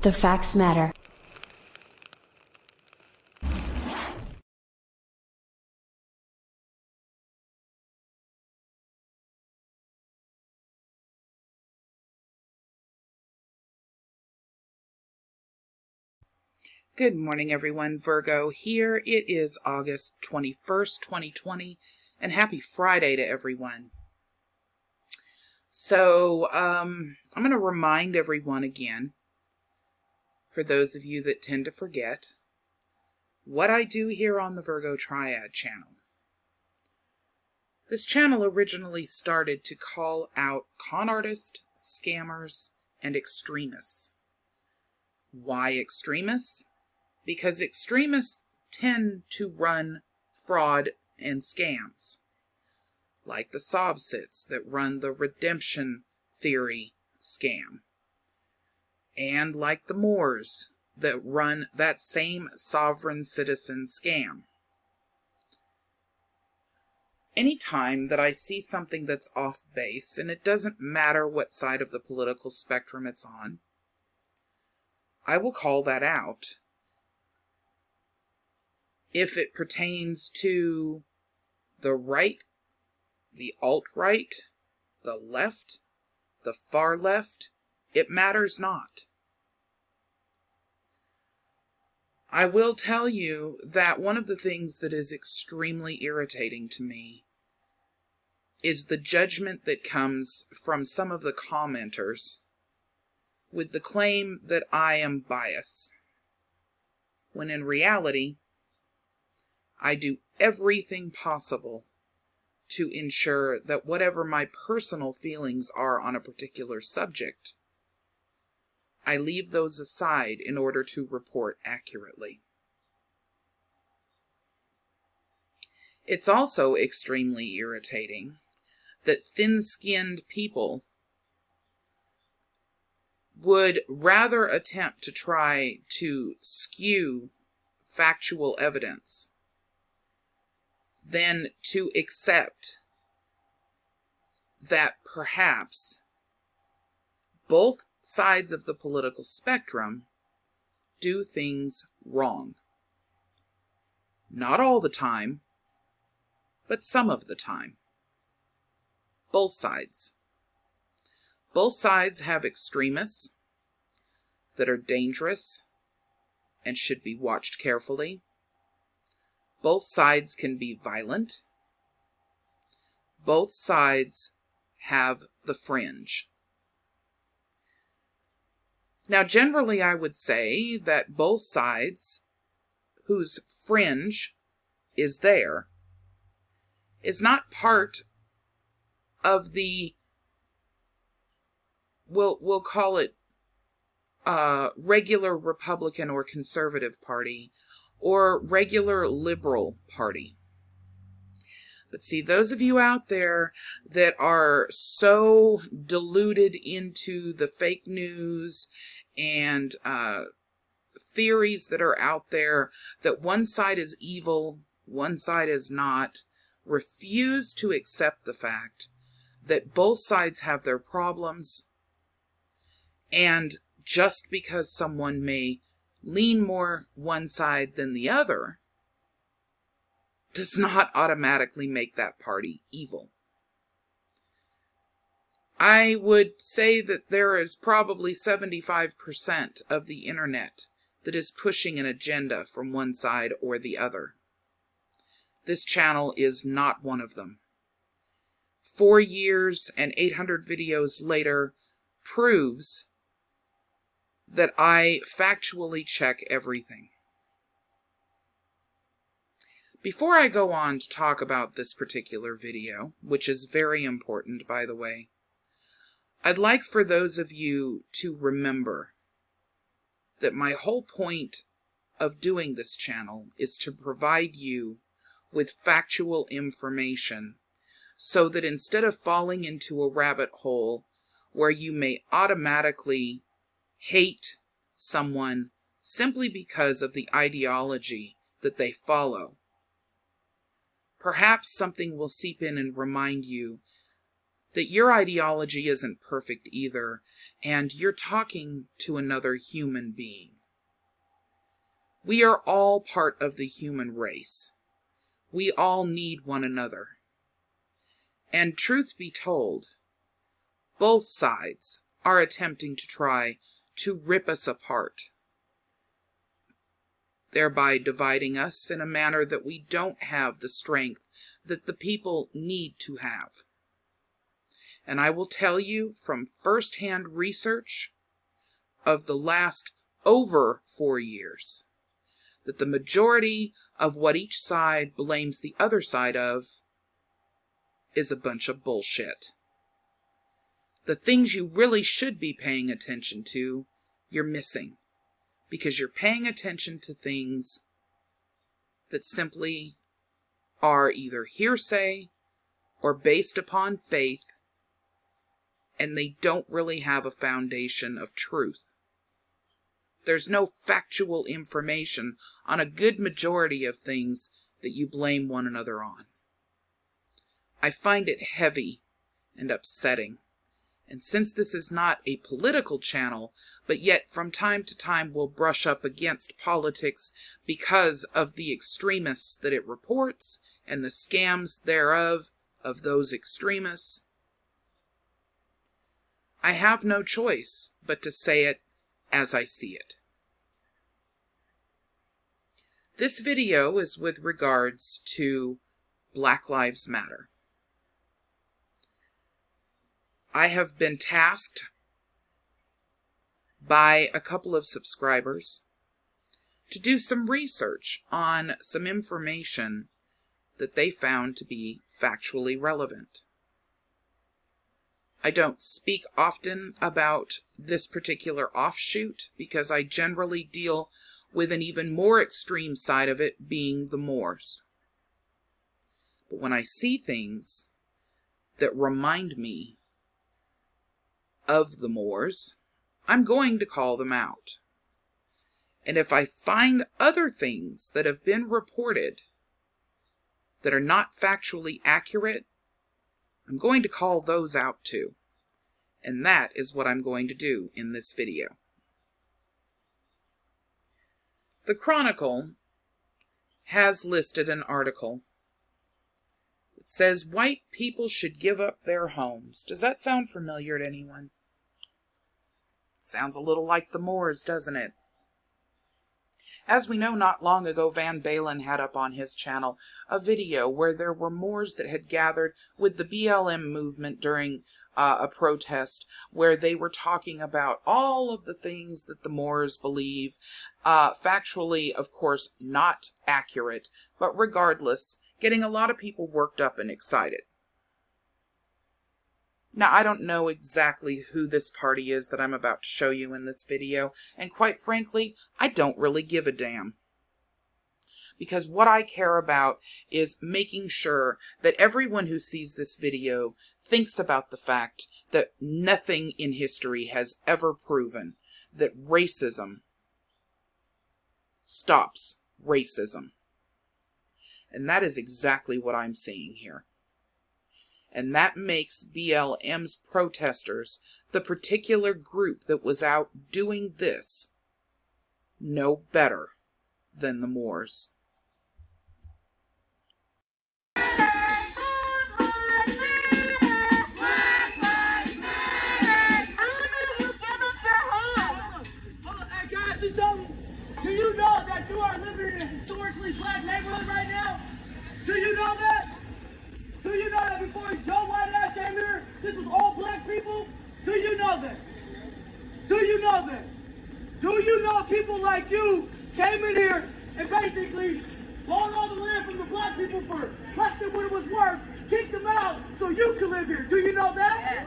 The facts matter. Good morning, everyone. Virgo here. It is August 21st, 2020, and happy Friday to everyone. So, I'm going to remind everyone again, for those of you that tend to forget, what I do here on the Virgo Triad channel. This channel originally started to call out con artists, scammers, and extremists. Why extremists? Because extremists tend to run fraud and scams, like the Sovsits that run the redemption theory scam, and like the Moors that run that same sovereign citizen scam. Anytime that I see something that's off base, and it doesn't matter what side of the political spectrum it's on, I will call that out. If it pertains to the right, the alt-right, the left, the far left, it matters not. I will tell you that one of the things that is extremely irritating to me is the judgment that comes from some of the commenters with the claim that I am biased, when in reality, I do everything possible to ensure that whatever my personal feelings are on a particular subject, I leave those aside in order to report accurately. It's also extremely irritating that thin-skinned people would rather attempt to try to skew factual evidence than to accept that perhaps both sides of the political spectrum do things wrong. Not all the time, but some of the time. Both sides. Both sides have extremists that are dangerous and should be watched carefully. Both sides can be violent. Both sides have the fringe. Now, generally, I would say that both sides whose fringe is there is not part of the, we'll call it regular Republican or Conservative Party or regular Liberal Party. But see, those of you out there that are so deluded into the fake news and theories that are out there that one side is evil, one side is not, refuse to accept the fact that both sides have their problems, and just because someone may lean more one side than the other does not automatically make that party evil. I would say that there is probably 75% of the internet that is pushing an agenda from one side or the other. This channel is not one of them. 4 years and 800 videos later proves that I factually check everything. Before I go on to talk about this particular video, which is very important, by the way, I'd like for those of you to remember that my whole point of doing this channel is to provide you with factual information so that instead of falling into a rabbit hole where you may automatically hate someone simply because of the ideology that they follow, perhaps something will seep in and remind you that your ideology isn't perfect either, and you're talking to another human being. We are all part of the human race. We all need one another. And truth be told, both sides are attempting to try to rip us apart, thereby dividing us in a manner that we don't have the strength that the people need to have. And I will tell you from first-hand research of the last over 4 years that the majority of what each side blames the other side of is a bunch of bullshit. The things you really should be paying attention to, you're missing, because you're paying attention to things that simply are either hearsay or based upon faith, and they don't really have a foundation of truth. There's no factual information on a good majority of things that you blame one another on. I find it heavy and upsetting. And since this is not a political channel, but yet from time to time will brush up against politics because of the extremists that it reports and the scams thereof of those extremists, I have no choice but to say it as I see it. This video is with regards to Black Lives Matter. I have been tasked by a couple of subscribers to do some research on some information that they found to be factually relevant. I don't speak often about this particular offshoot because I generally deal with an even more extreme side of it, being the Moors. But when I see things that remind me of the Moors, I'm going to call them out. And if I find other things that have been reported that are not factually accurate, I'm going to call those out too. And that is what I'm going to do in this video. The Chronicle has listed an article that says white people should give up their homes. Does that sound familiar to anyone? Sounds a little like the Moors, doesn't it? As we know, not long ago, Van Balen had up on his channel a video where there were Moors that had gathered with the BLM movement during a protest where they were talking about all of the things that the Moors believe, factually, of course, not accurate, but regardless, getting a lot of people worked up and excited. Now, I don't know exactly who this party is that I'm about to show you in this video, and quite frankly, I don't really give a damn. Because what I care about is making sure that everyone who sees this video thinks about the fact that nothing in history has ever proven that racism stops racism. And that is exactly what I'm seeing here. And that makes BLM's protesters, the particular group that was out doing this, no better than the Moors. Do you know that you are living in a historically black neighborhood right now? Do you know that? Do you know that before Joe White ass came here, this was all black people? Do you know that? Do you know that? Do you know people like you came in here and basically bought all the land from the black people for less than what it was worth, kicked them out so you could live here? Do you know that?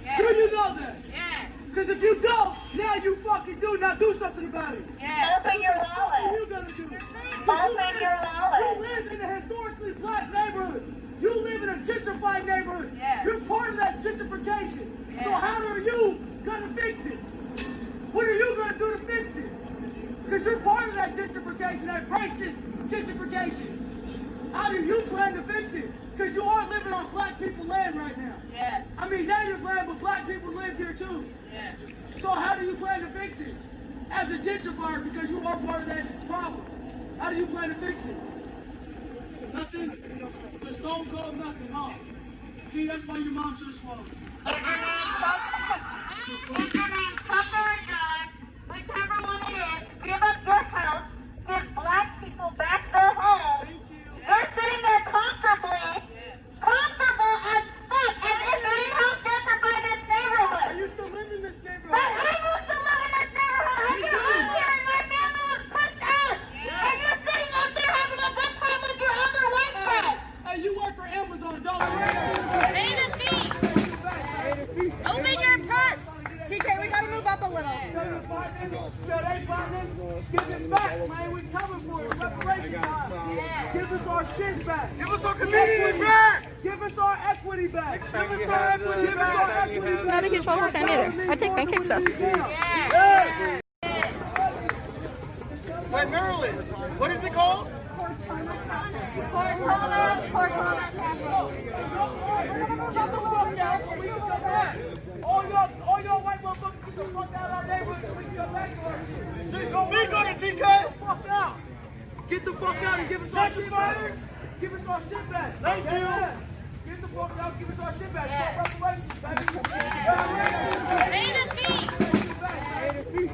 Yeah. Do you know that? Yeah. Because if you don't, now you fucking do. Now do something about it. Yeah. Open your What are wallet. you gonna do? Open your wallet. You live in a historically black neighborhood. You live in a gentrified neighborhood. Yes. You're part of that gentrification. So Yes. how are you gonna fix it? What are you gonna do to fix it? Because you're part of that gentrification, that racist gentrification. How do you plan to fix it? Because you are living on black people land right now. Yeah. I mean, native land, but black people live here too. Yeah. So how do you plan to fix it? As a gentrifier, because you are part of that problem. How do you plan to fix it? Nothing? Just don't go nothing off. See, that's why your mom should have swallowed. If your name's Tucker or John, whichever one it is, give up your house, give black people back their homes. They're sitting there comfortable as fuck, as if they didn't help gentrify this I neighborhood. used to live in this neighborhood. But I used to live in this neighborhood. I grew up here and my family was pushed out. And you're sitting up there having a good time with your other white friends. Hey, you work for Amazon, don't you? Pay the fee. Open your purse. TK, we gotta move up a little. Give it back, man. We coming for it. Reparation time. Give us our shit back. Give us our community back. Give us our equity back. Give us our equity back. Give us our equity back. Not a huge waffle fan either. I take pancakes up. Yeah. Wait, Maryland. What is it called? All y'all white motherfuckers get the fuck out of our neighborhood so we can come back to our shit. Speak on it, TK. Get the fuck out. Get the fuck out and give us our shit back. Give us our shit back. Thank you. Get the fuck out, give us our shit back. Show reparations, baby. Pay the fee.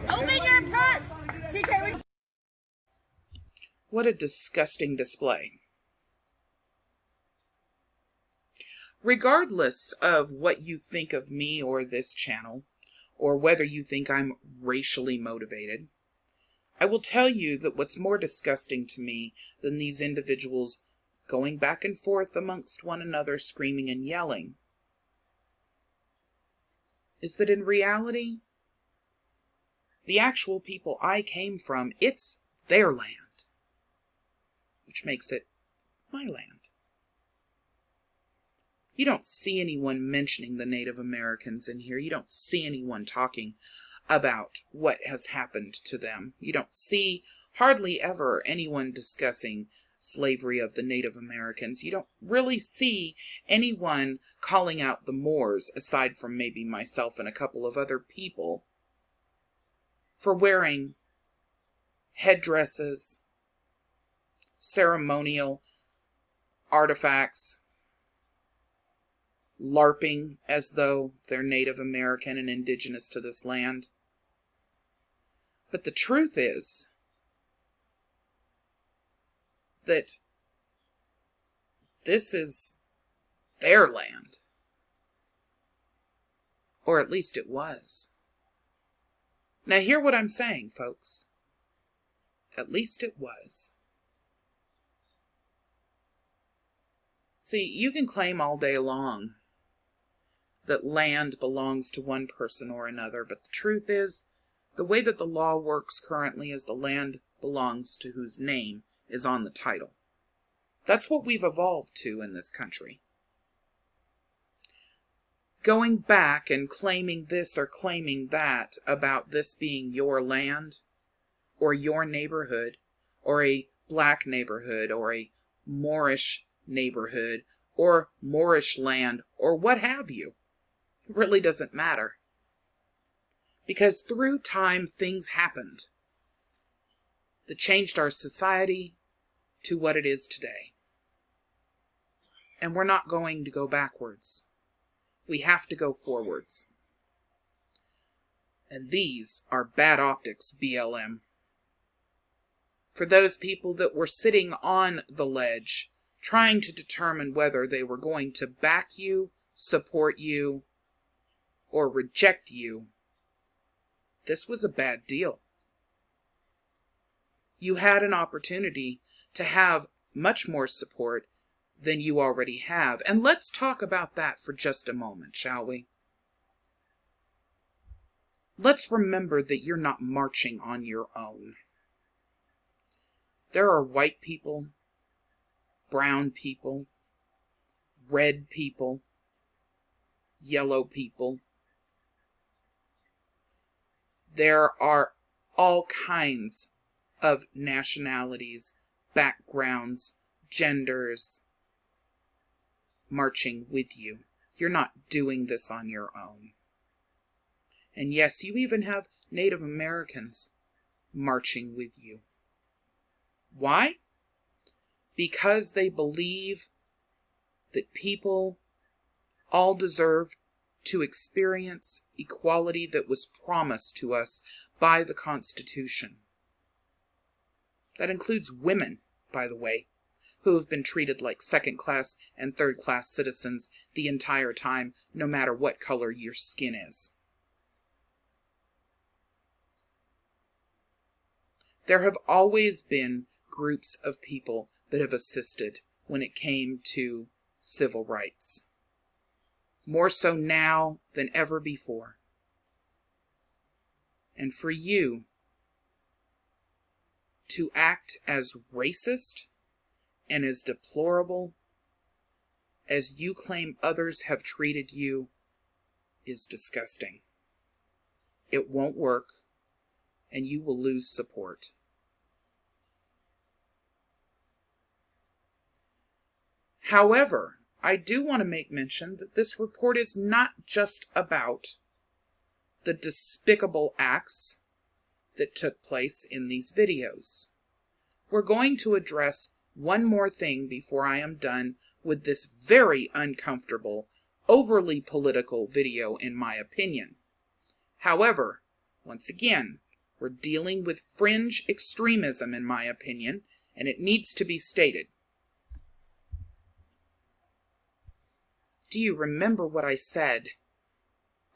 Open your purse. TK, we What a disgusting display. Regardless of what you think of me or this channel, or whether you think I'm racially motivated, I will tell you that what's more disgusting to me than these individuals going back and forth amongst one another, screaming and yelling, is that in reality, the actual people I came from, it's their land, which makes it my land. You don't see anyone mentioning the Native Americans in here. You don't see anyone talking about what has happened to them. You don't see hardly ever anyone discussing slavery of the Native Americans. You don't really see anyone calling out the Moors, aside from maybe myself and a couple of other people, for wearing headdresses, ceremonial artifacts, LARPing as though they're Native American and indigenous to this land. But the truth is that this is their land. Or at least it was. Now hear what I'm saying, folks. At least it was. See, you can claim all day long that land belongs to one person or another, but the truth is, the way that the law works currently is the land belongs to whose name is on the title. That's what we've evolved to in this country. Going back and claiming this or claiming that about this being your land, or your neighborhood, or a black neighborhood, or a Moorish neighborhood, or Moorish land, or what have you. It really doesn't matter. Because through time, things happened that changed our society to what it is today. And we're not going to go backwards. We have to go forwards. And these are bad optics, BLM. For those people that were sitting on the ledge, trying to determine whether they were going to back you, support you, or reject you, this was a bad deal. You had an opportunity to have much more support than you already have. And let's talk about that for just a moment, shall we? Let's remember that you're not marching on your own. There are white people, brown people, red people, yellow people. There are all kinds of nationalities, backgrounds, genders, marching with you. You're not doing this on your own. And yes, you even have Native Americans marching with you. Why? Because they believe that people all deserve to experience equality that was promised to us by the Constitution. That includes women, by the way, who have been treated like second-class and third-class citizens the entire time, no matter what color your skin is. There have always been groups of people that have assisted when it came to civil rights. More so now than ever before. And for you to act as racist and as deplorable as you claim others have treated you is disgusting. It won't work, and you will lose support. However, I do want to make mention that this report is not just about the despicable acts that took place in these videos. We're going to address one more thing before I am done with this very uncomfortable, overly political video, in my opinion. However, once again, we're dealing with fringe extremism, in my opinion, and it needs to be stated. Do you remember what I said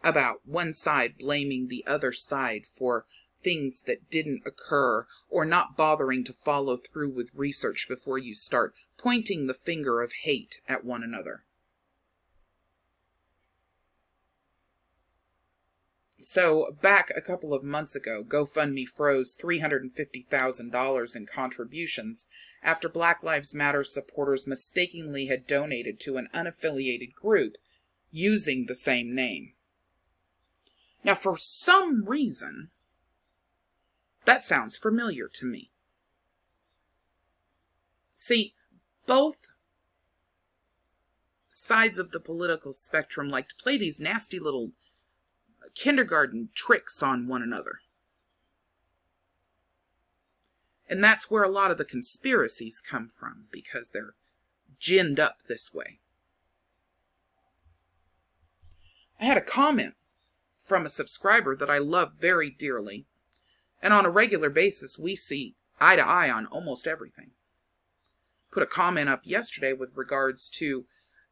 about one side blaming the other side for things that didn't occur, or not bothering to follow through with research before you start pointing the finger of hate at one another? So, back a couple of months ago, GoFundMe froze $350,000 in contributions after Black Lives Matter supporters mistakenly had donated to an unaffiliated group using the same name. Now, for some reason, that sounds familiar to me. See, both sides of the political spectrum like to play these nasty little kindergarten tricks on one another. And that's where a lot of the conspiracies come from, because they're ginned up this way. I had a comment from a subscriber that I love very dearly, and on a regular basis we see eye to eye on almost everything. Put a comment up yesterday with regards to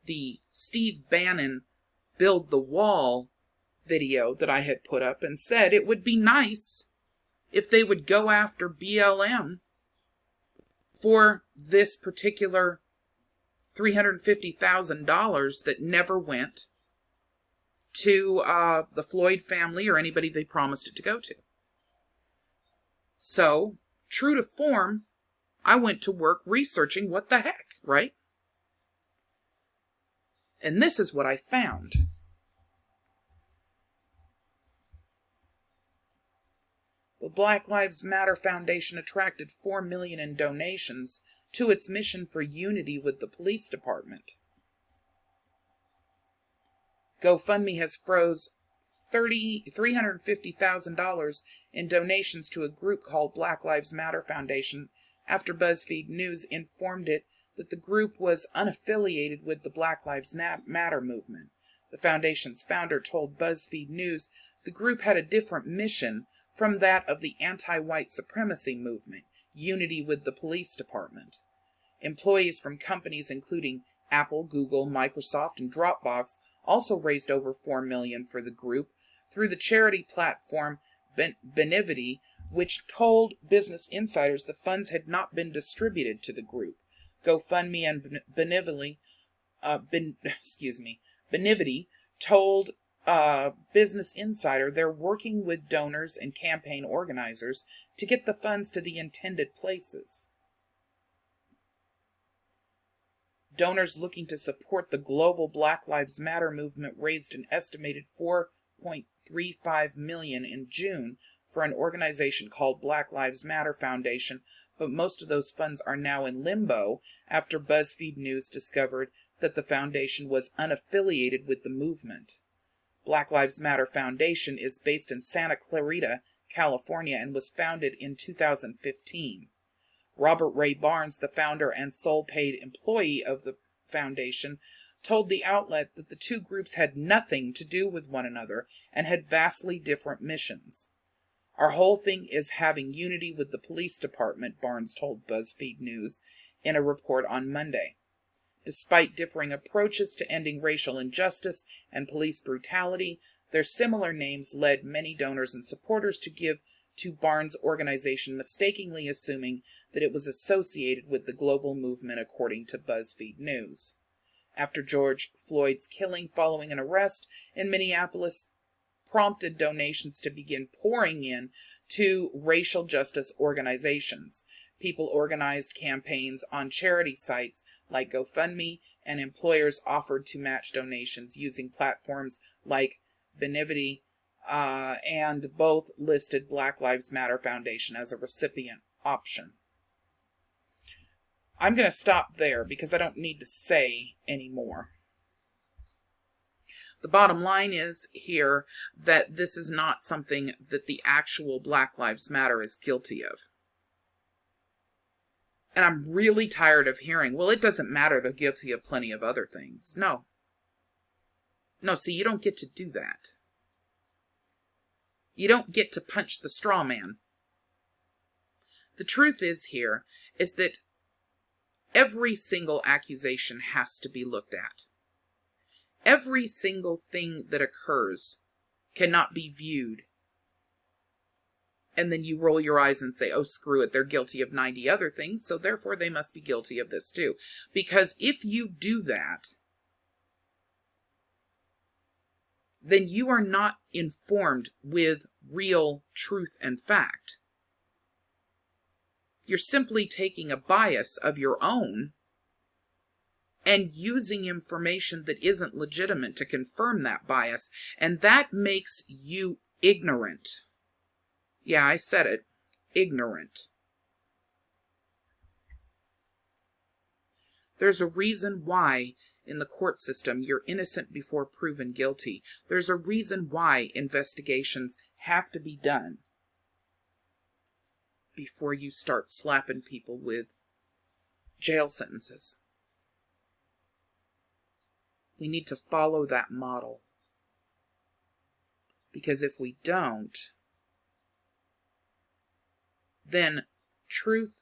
the Steve Bannon Build the Wall video that I had put up, and said it would be nice if they would go after BLM for this particular $350,000 that never went to the Floyd family or anybody they promised it to go to. So, true to form, I went to work researching what the heck, right? And this is what I found. The Black Lives Matter Foundation attracted $4 million in donations to its mission for unity with the police department. GoFundMe has froze $350,000 in donations to a group called Black Lives Matter Foundation after BuzzFeed News informed it that the group was unaffiliated with the Black Lives Matter movement. The foundation's founder told BuzzFeed News the group had a different mission from that of the anti-white supremacy movement, unity with the police department. Employees from companies including Apple, Google, Microsoft, and Dropbox also raised over $4 million for the group through the charity platform Benevity, which told Business Insiders the funds had not been distributed to the group. GoFundMe and Benevity told Business Insider they're working with donors and campaign organizers to get the funds to the intended places. Donors looking to support the global Black Lives Matter movement raised an estimated $4.35 million in June for an organization called Black Lives Matter Foundation, but most of those funds are now in limbo after BuzzFeed News discovered that the foundation was unaffiliated with the movement. Black Lives Matter Foundation is based in Santa Clarita, California, and was founded in 2015. Robert Ray Barnes, the founder and sole paid employee of the foundation, told the outlet that the two groups had nothing to do with one another and had vastly different missions. Our whole thing is having unity with the police department, Barnes told BuzzFeed News in a report on Monday. Despite differing approaches to ending racial injustice and police brutality, their similar names led many donors and supporters to give to Barnes' organization, mistakenly assuming that it was associated with the global movement, according to BuzzFeed News. After George Floyd's killing following an arrest in Minneapolis prompted donations to begin pouring in to racial justice organizations. People organized campaigns on charity sites like GoFundMe, and employers offered to match donations using platforms like Benevity, and both listed Black Lives Matter Foundation as a recipient option. I'm going to stop there because I don't need to say any more. The bottom line is here that this is not something that the actual Black Lives Matter is guilty of. And I'm really tired of hearing, well, it doesn't matter, they're guilty of plenty of other things. No, see, you don't get to do that. You don't get to punch the straw man. The truth is that every single accusation has to be looked at. Every single thing that occurs cannot be viewed, and then you roll your eyes and say, oh, screw it, they're guilty of 90 other things, so therefore they must be guilty of this too. Because if you do that, then you are not informed with real truth and fact. You're simply taking a bias of your own and using information that isn't legitimate to confirm that bias, and that makes you ignorant. Yeah, I said it. Ignorant. There's a reason why in the court system you're innocent before proven guilty. There's a reason why investigations have to be done before you start slapping people with jail sentences. We need to follow that model. Because if we don't, then truth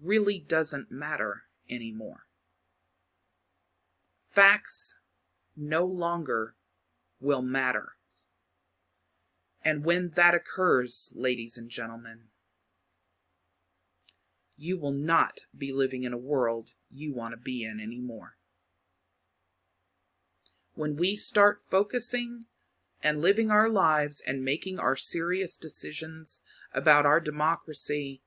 really doesn't matter anymore. Facts no longer will matter. And when that occurs, ladies and gentlemen, you will not be living in a world you want to be in anymore. When we start focusing and living our lives and making our serious decisions about our democracy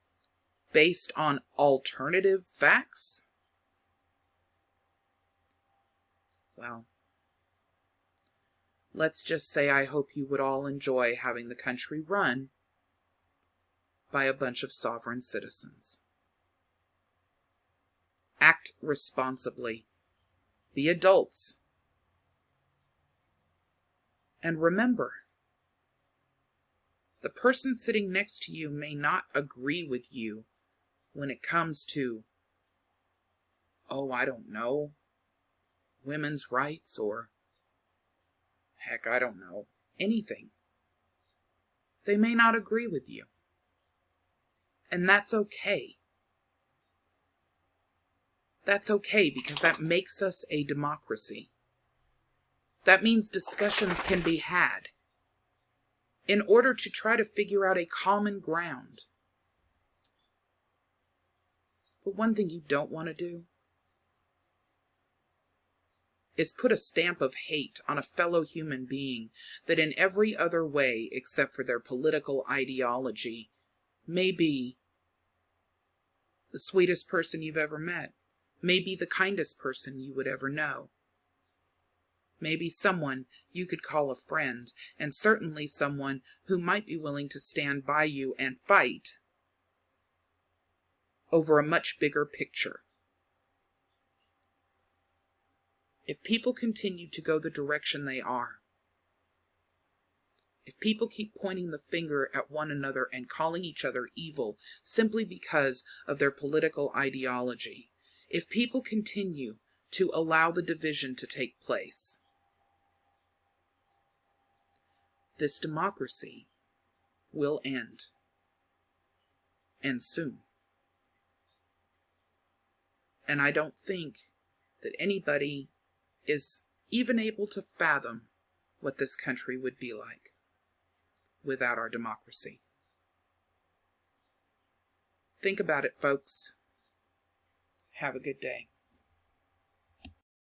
based on alternative facts, well, let's just say I hope you would all enjoy having the country run by a bunch of sovereign citizens. Act responsibly. Be adults. And remember, the person sitting next to you may not agree with you when it comes to, oh, I don't know, women's rights or, heck, I don't know, anything. They may not agree with you. And that's okay. That's okay because that makes us a democracy. That means discussions can be had in order to try to figure out a common ground. But one thing you don't want to do is put a stamp of hate on a fellow human being that in every other way except for their political ideology may be the sweetest person you've ever met, may be the kindest person you would ever know. Maybe someone you could call a friend, and certainly someone who might be willing to stand by you and fight over a much bigger picture. if people continue to go the direction they are, if people keep pointing the finger at one another and calling each other evil simply because of their political ideology, if people continue to allow the division to take place, this democracy will end, and soon. And I don't think that anybody is even able to fathom what this country would be like without our democracy. Think about it, folks. Have a good day.